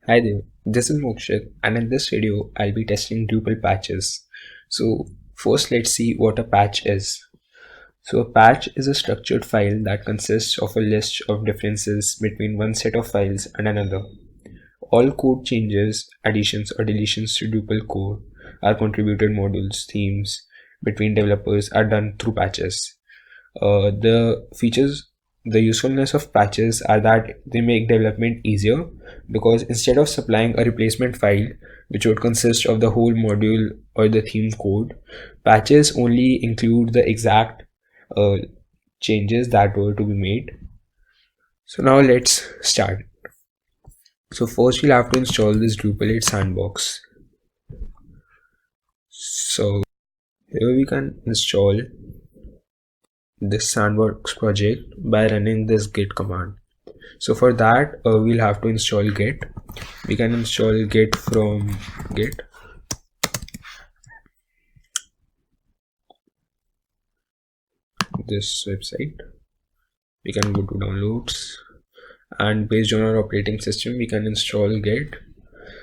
Hi there, this is Mokshit, and in this video, I'll be testing Drupal patches. So, first, let's see what a patch is. So, a patch is a structured file that consists of a list of differences between one set of files and another. All code changes, additions, or deletions to Drupal core are contributed modules, themes between developers are done through patches. The features, the usefulness of patches are that they make development easier because instead of supplying a replacement file which would consist of the whole module or the theme code, patches only include the exact uh, changes that were to be made. So now let's start. So first we'll have to install this Drupal 8 sandbox. So here we can install this sandbox project by running this git command. So for that we'll have to install git. We can install git from git, this website. We can go to downloads, and based on our operating system we can install git.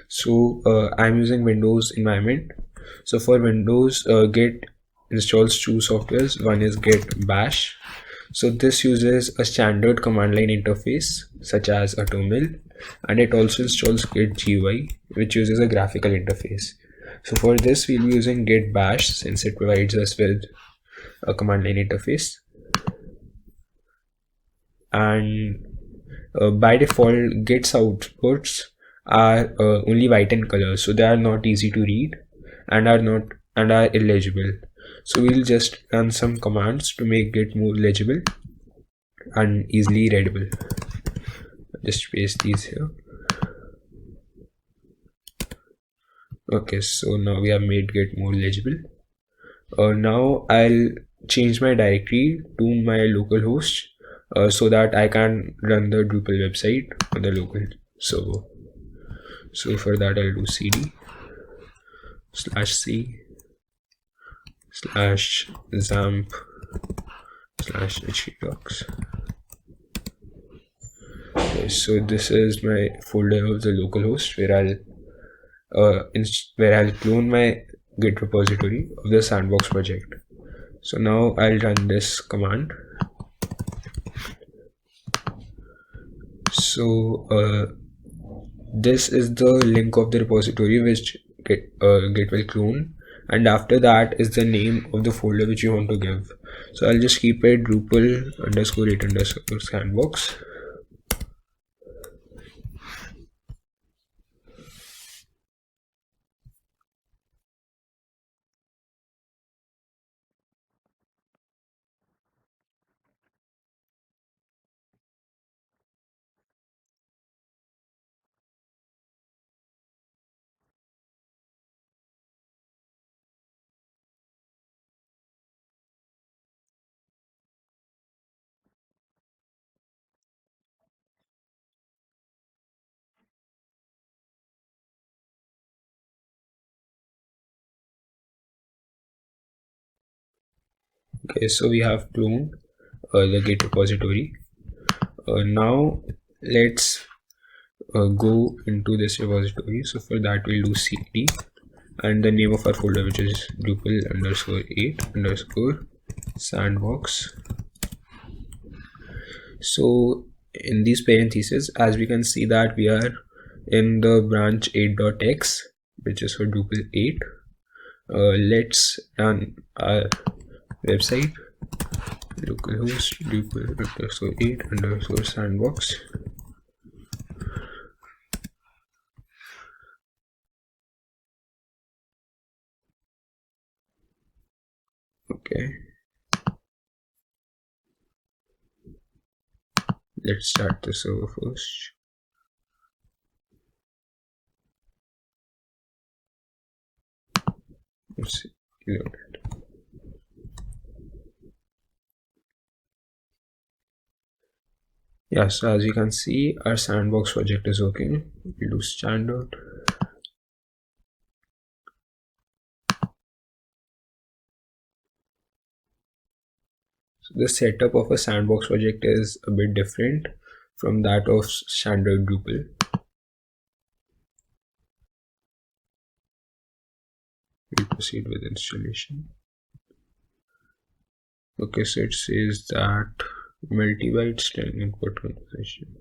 So I'm using Windows environment. So for Windows, git installs two softwares. One is git bash. So this uses a standard command line interface such as a terminal, and it also installs git GUI, which uses a graphical interface. So for this we'll be using git bash since it provides us with a command line interface. And by default git's outputs are only white in color, so they are not easy to read and are illegible. So we'll just run some commands to make git more legible and easily readable. Just paste these here. Okay, so now we have made git more legible. Now I'll change my directory to my local host so that I can run the Drupal website on the local server. So for that I'll do cd /c /zamp /htdocs. Okay, so this is my folder of the localhost where I'll clone my git repository of the sandbox project. So now I'll run this command. So this is the link of the repository which git will clone, and after that is the name of the folder which you want to give. So I'll just keep it Drupal _8 _ sandbox. Okay, so we have cloned the git repository. Now let's go into this repository. So for that we'll do cd and the name of our folder, which is Drupal _8 _ sandbox. So in these parentheses, as we can see that we are in the branch 8.x, which is for Drupal 8. Let's run our website localhost Drupal _8 _ sandbox. Okay, let's start the server first. Let's load it. Yeah, so as you can see, our sandbox project is working. We'll do standard. So the setup of a sandbox project is a bit different from that of standard Drupal. We'll proceed with installation. Okay, so it says that multi-byte string input conversation.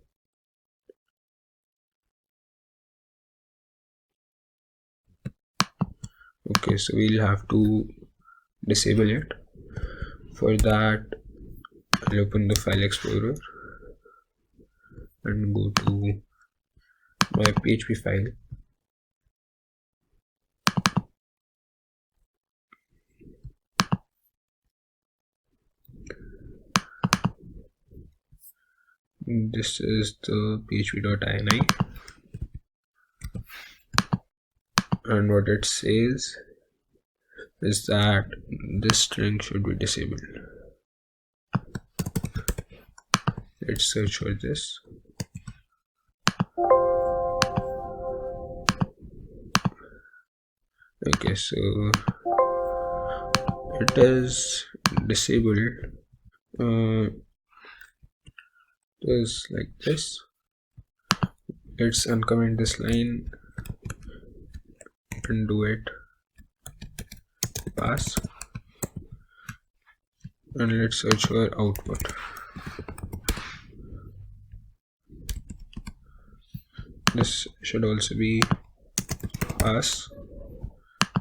Okay, so we'll have to disable it. For that, I'll open the file explorer and go to my PHP file. This is the php.ini, and what it says is that this string should be disabled. Let's search for this. Okay, so it is disabled. Just like this. Let's uncomment this line, undo it, pass, and let's search for output. This should also be pass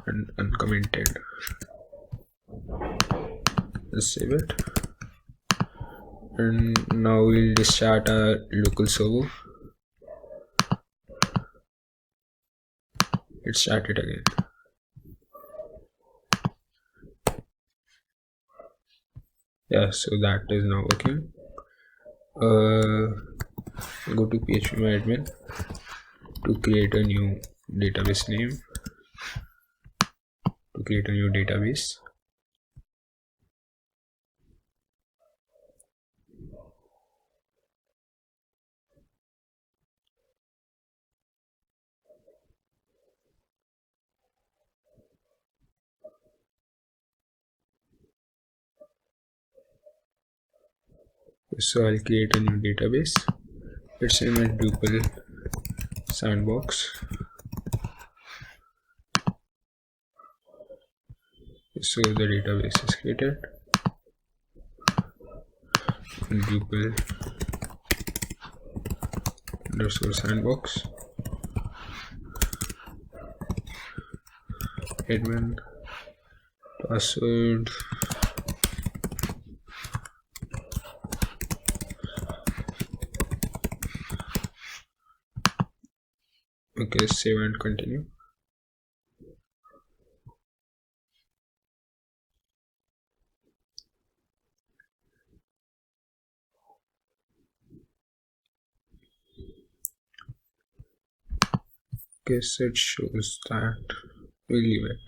and uncommented. Let's save it, and now we'll restart our local server. Let's start it again. Yeah, so that is now working. Go to phpMyAdmin to create a new database name. To create a new database, so I'll create a new database. Let's name it Drupal Sandbox. So the database is created. Drupal underscore sandbox. Admin, password, okay, save and continue. Okay, so it shows that we'll leave it.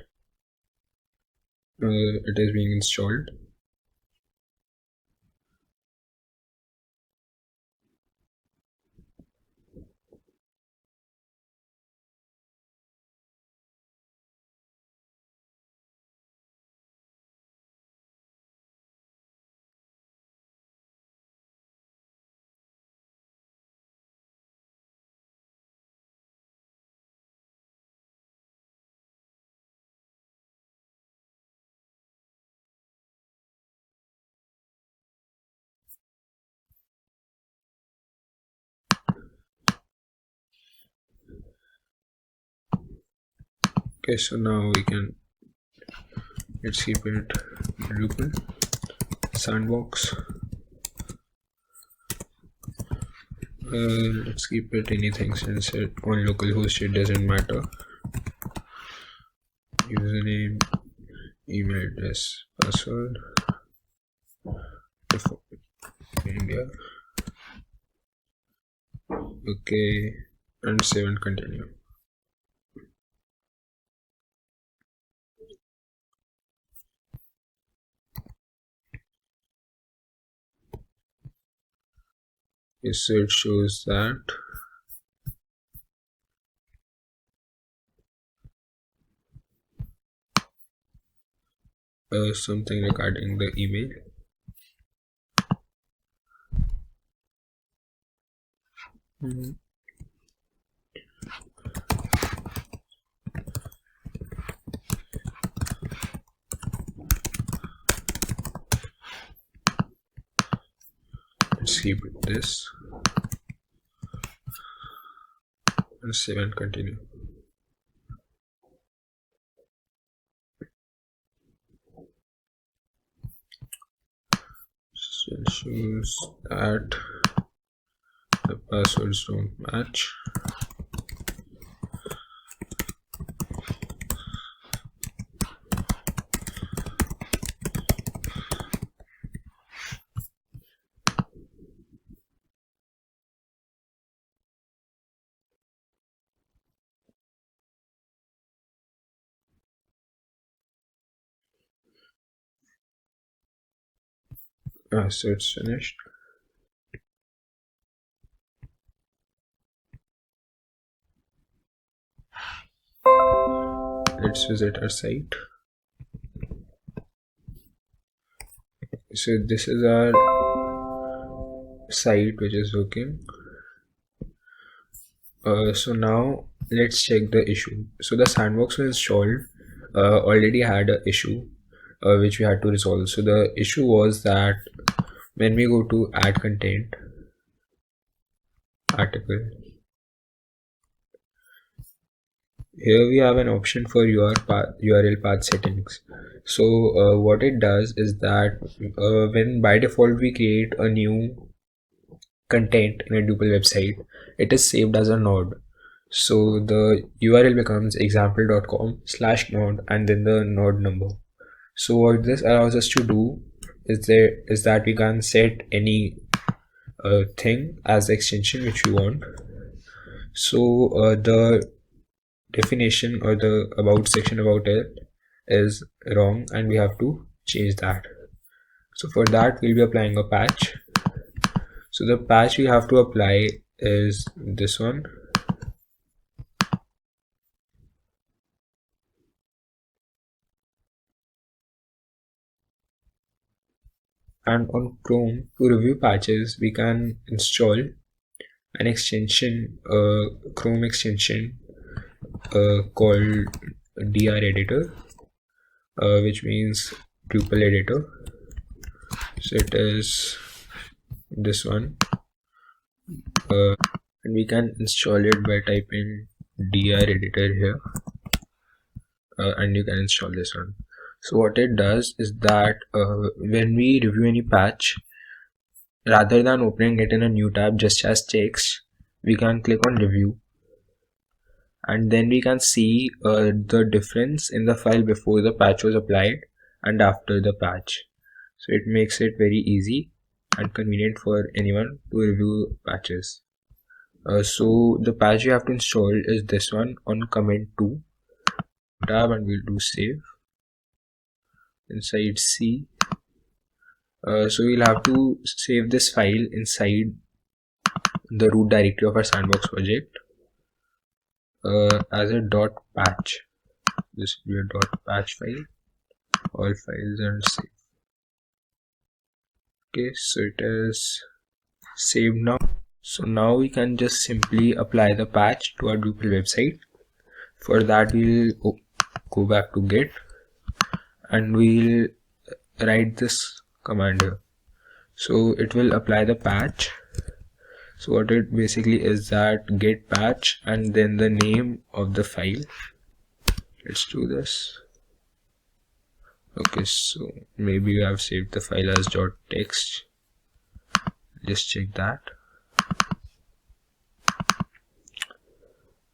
It is being installed. Okay, so now we can, let's keep it Drupal Sandbox. Let's keep it anything since it on localhost it doesn't matter. Username, email address, password, India. Okay, and save and continue. Yes, so it shows that something regarding the email. save this and save and continue. So it shows that the passwords don't match. So it's finished. Let's visit our site. So this is our site which is working. So now let's check the issue. So the sandbox was installed already had an issue which we had to resolve. So the issue was that when we go to add content article, here we have an option for URL path settings. So what it does is that when by default we create a new content in a Drupal website, it is saved as a node. So the URL becomes example.com/node and then the node number. So what this allows us to do is that we can set any thing as the extension which we want. So the definition or the about section about it is wrong and we have to change that. So for that we'll be applying a patch. So the patch we have to apply is this one. And on Chrome, to review patches, we can install an extension, Chrome extension called DR editor, which means Drupal editor. So it is this one, and we can install it by typing DR editor here, and you can install this one. So what it does is that when we review any patch, rather than opening it in a new tab just as text, we can click on review and then we can see the difference in the file before the patch was applied and after the patch. So it makes it very easy and convenient for anyone to review patches. So the patch you have to install is this one on comment 2 tab, and we'll do save inside C. So we'll have to save this file inside the root directory of our sandbox project as a .patch. This will be a .patch file, all files and save. Okay, so it is saved now. So now we can just simply apply the patch to our Drupal website. For that we'll go back to git and we'll write this command here. So it will apply the patch. So what it basically is that git patch and then the name of the file. Let's do this. Okay, so maybe we have saved the file as .text. Just check that.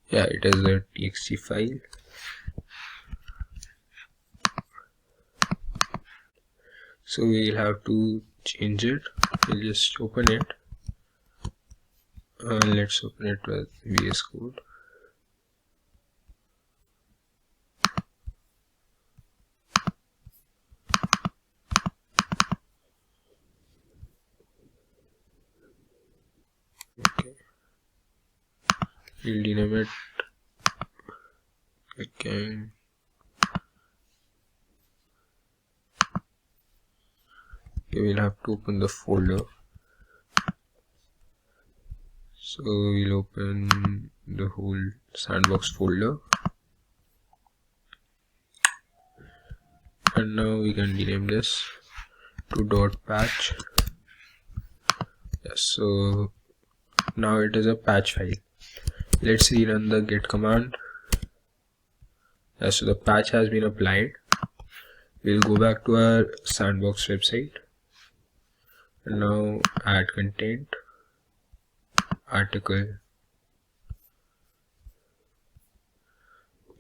Yeah, it is a txt file. So we'll have to change it. We'll just open it. Let's open it with VS Code. Okay. We'll rename it again. Okay, we'll have to open the folder. So we'll open the whole sandbox folder. And now we can rename this to .patch. So now it is a patch file. Let's rerun the git command. So the patch has been applied. We'll go back to our sandbox website and now add content, article,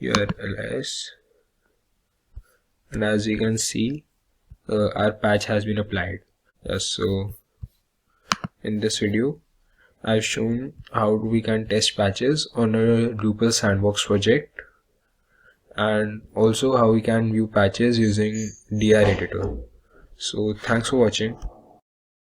URLs, and as you can see our patch has been applied. So in this video I've shown how we can test patches on a Drupal Sandbox project, and also how we can view patches using DR editor. So thanks for watching.